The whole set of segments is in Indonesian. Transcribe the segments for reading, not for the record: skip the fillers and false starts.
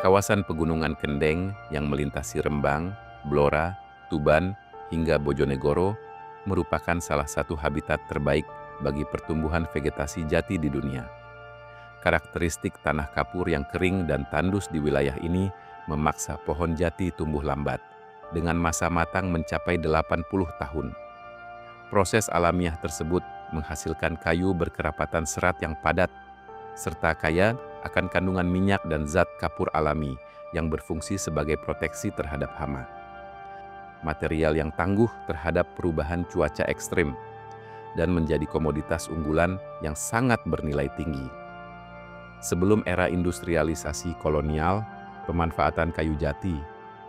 Kawasan Pegunungan Kendeng yang melintasi Rembang, Blora, Tuban, hingga Bojonegoro merupakan salah satu habitat terbaik bagi pertumbuhan vegetasi jati di dunia. Karakteristik tanah kapur yang kering dan tandus di wilayah ini memaksa pohon jati tumbuh lambat, dengan masa matang mencapai 80 tahun. Proses alamiah tersebut menghasilkan kayu berkerapatan serat yang padat, serta kaya akan kandungan minyak dan zat kapur alami yang berfungsi sebagai proteksi terhadap hama. Material yang tangguh terhadap perubahan cuaca ekstrim dan menjadi komoditas unggulan yang sangat bernilai tinggi. Sebelum era industrialisasi kolonial, pemanfaatan kayu jati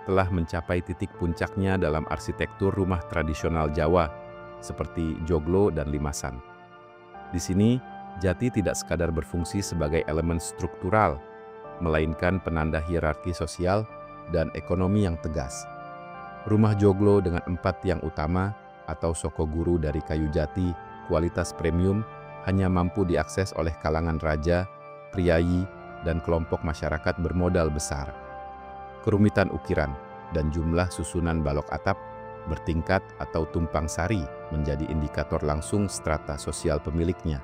telah mencapai titik puncaknya dalam arsitektur rumah tradisional Jawa seperti joglo dan limasan. Di sini, jati tidak sekadar berfungsi sebagai elemen struktural, melainkan penanda hierarki sosial dan ekonomi yang tegas. Rumah joglo dengan 4 tiang utama atau sokoguru dari kayu jati kualitas premium hanya mampu diakses oleh kalangan raja, priayi, dan kelompok masyarakat bermodal besar. Kerumitan ukiran dan jumlah susunan balok atap bertingkat atau tumpang sari menjadi indikator langsung strata sosial pemiliknya,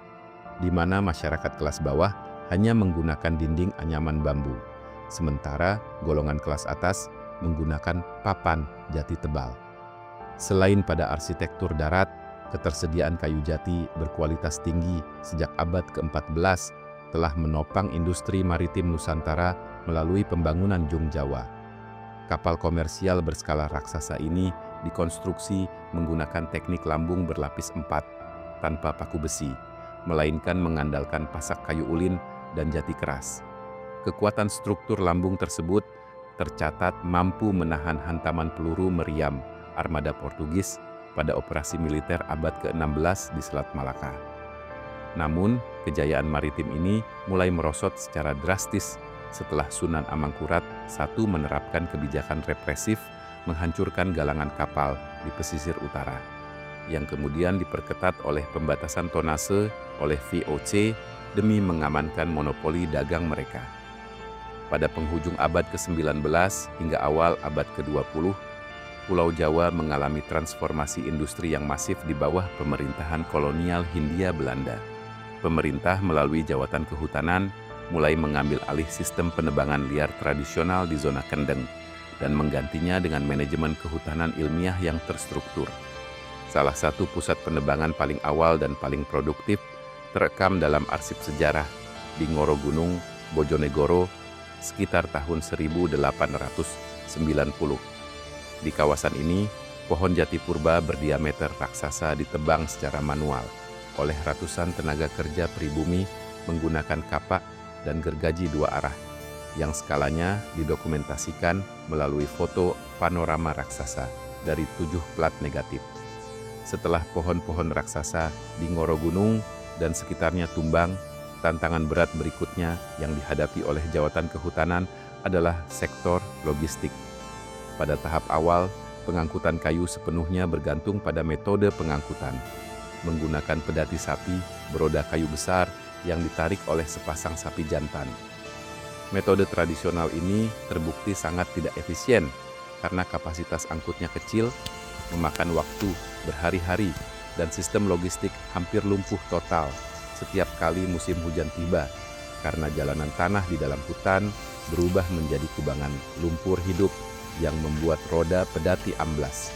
di mana masyarakat kelas bawah hanya menggunakan dinding anyaman bambu, sementara golongan kelas atas menggunakan papan jati tebal. Selain pada arsitektur darat, ketersediaan kayu jati berkualitas tinggi sejak abad ke-14 telah menopang industri maritim Nusantara melalui pembangunan Jung Jawa. Kapal komersial berskala raksasa ini dikonstruksi menggunakan teknik lambung berlapis 4 tanpa paku besi, melainkan mengandalkan pasak kayu ulin dan jati keras. Kekuatan struktur lambung tersebut tercatat mampu menahan hantaman peluru meriam armada Portugis pada operasi militer abad ke-16 di Selat Malaka. Namun, kejayaan maritim ini mulai merosot secara drastis setelah Sunan Amangkurat I menerapkan kebijakan represif menghancurkan galangan kapal di pesisir utara, yang kemudian diperketat oleh pembatasan tonnase oleh VOC demi mengamankan monopoli dagang mereka. Pada penghujung abad ke-19 hingga awal abad ke-20, Pulau Jawa mengalami transformasi industri yang masif di bawah pemerintahan kolonial Hindia Belanda. Pemerintah melalui Jawatan Kehutanan mulai mengambil alih sistem penebangan liar tradisional di zona Kendeng dan menggantinya dengan manajemen kehutanan ilmiah yang terstruktur. Salah satu pusat penebangan paling awal dan paling produktif terekam dalam arsip sejarah di Ngoro Gunung, Bojonegoro, sekitar tahun 1890. Di kawasan ini, pohon jati purba berdiameter raksasa ditebang secara manual oleh ratusan tenaga kerja pribumi menggunakan kapak dan gergaji 2 arah, yang skalanya didokumentasikan melalui foto panorama raksasa dari 7 plat negatif. Setelah pohon-pohon raksasa di Ngoro Gunung dan sekitarnya tumbang, tantangan berat berikutnya yang dihadapi oleh Jawatan Kehutanan adalah sektor logistik. Pada tahap awal, pengangkutan kayu sepenuhnya bergantung pada metode pengangkutan, menggunakan pedati sapi beroda kayu besar yang ditarik oleh sepasang sapi jantan. Metode tradisional ini terbukti sangat tidak efisien karena kapasitas angkutnya kecil, memakan waktu berhari-hari, dan sistem logistik hampir lumpuh total setiap kali musim hujan tiba karena jalanan tanah di dalam hutan berubah menjadi kubangan lumpur hidup yang membuat roda pedati amblas.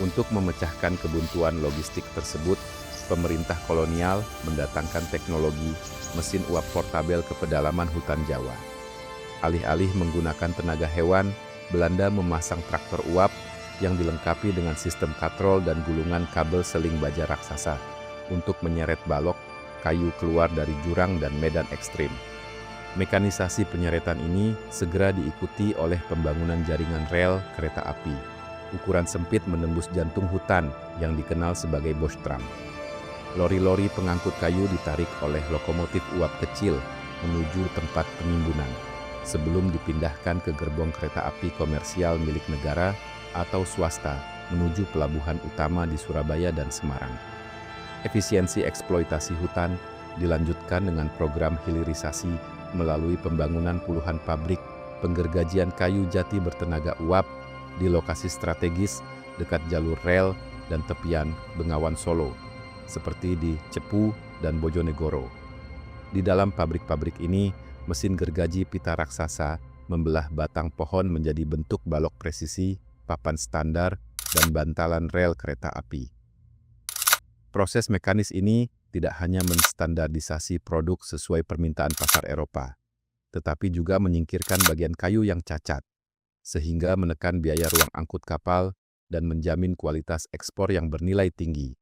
Untuk memecahkan kebuntuan logistik tersebut, pemerintah kolonial mendatangkan teknologi mesin uap portabel ke pedalaman hutan Jawa. Alih-alih menggunakan tenaga hewan, Belanda memasang traktor uap yang dilengkapi dengan sistem katrol dan gulungan kabel seling baja raksasa untuk menyeret balok kayu keluar dari jurang dan medan ekstrim. Mekanisasi penyeretan ini segera diikuti oleh pembangunan jaringan rel kereta api. Ukuran sempit menembus jantung hutan yang dikenal sebagai Bostram. Lori-lori pengangkut kayu ditarik oleh lokomotif uap kecil menuju tempat penimbunan, sebelum dipindahkan ke gerbong kereta api komersial milik negara atau swasta menuju pelabuhan utama di Surabaya dan Semarang. Efisiensi eksploitasi hutan dilanjutkan dengan program hilirisasi melalui pembangunan puluhan pabrik penggergajian kayu jati bertenaga uap di lokasi strategis dekat jalur rel dan tepian Bengawan Solo, seperti di Cepu dan Bojonegoro. Di dalam pabrik-pabrik ini, mesin gergaji pita raksasa membelah batang pohon menjadi bentuk balok presisi, papan standar, dan bantalan rel kereta api. Proses mekanis ini tidak hanya menstandardisasi produk sesuai permintaan pasar Eropa, tetapi juga menyingkirkan bagian kayu yang cacat, sehingga menekan biaya ruang angkut kapal dan menjamin kualitas ekspor yang bernilai tinggi.